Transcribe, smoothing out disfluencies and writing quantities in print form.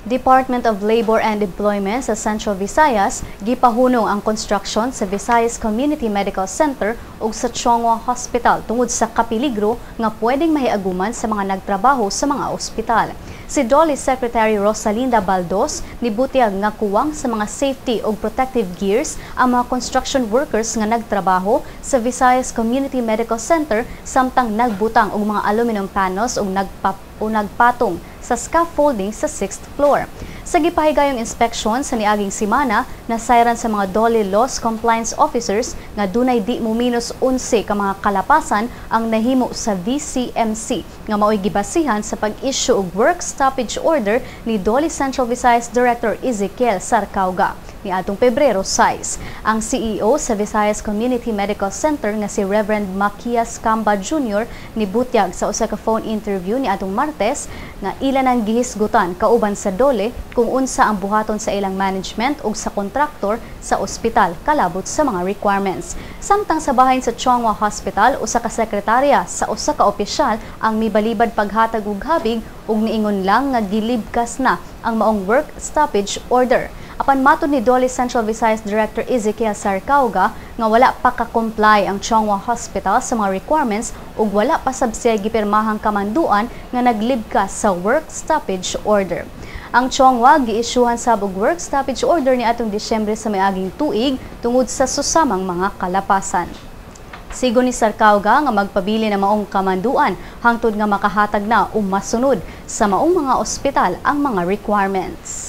Department of Labor and Employment sa Central Visayas gipahunong ang construction sa Visayas Community Medical Center ug sa Chongwa Hospital tungod sa kapiligro nga pwedeng mahiaguman sa mga nagtrabaho sa mga ospital. Si DOLE Secretary Rosalinda Baldos nibutyag nga kuwang sa mga safety ug protective gears ang mga construction workers nga nagtrabaho sa Visayas Community Medical Center samtang nagbutang og mga aluminum panels ug nagpatong sa scaffolding sa 6th floor. Sa gipahigayong inspeksyon sa niaging semana, nasayran sa mga DOLE Loss Compliance Officers nga dunay di mo minus 11 ka mga kalapasan ang nahimo sa VCMC nga mao'y gibasihan sa pag-issue og work stoppage order ni DOLE Central Visayas Director Ezekiel Sarcauga niadtong Pebrero 6. Ang CEO sa Visayas Community Medical Center nga si Reverend Macias Camba Jr. nibutyag sa usa ka phone interview niadtong Martes nga ila nang gihisgutan kauban sa DOLE kung unsa ang buhaton sa ilang management ug sa kontraktor sa ospital kalabot sa mga requirements. Samtang sa bahin sa Chongwa Hospital, usa ka sekretarya sa usa ka opisyal ang mibalibad paghatag og habig ug niingon lang nga gilibkas na ang maong work stoppage order. Apan matud ni DOLE Central Visayas Director Ezekiel Sarcauga nga wala pa ka-comply ang Chongwa Hospital sa mga requirements ug wala pa sab siya gipirmahang kamanduan nga naglibkas sa work stoppage order. Ang Chongwa giisyuhan sab og work stoppage order ni atong Disyembre sa miaging tuig tungod sa susamang mga kalapasan. Sigon ni Sarcauga nga magpabili na maong kamanduan hangtod nga makahatag na o masunod sa maong mga ospital ang mga requirements.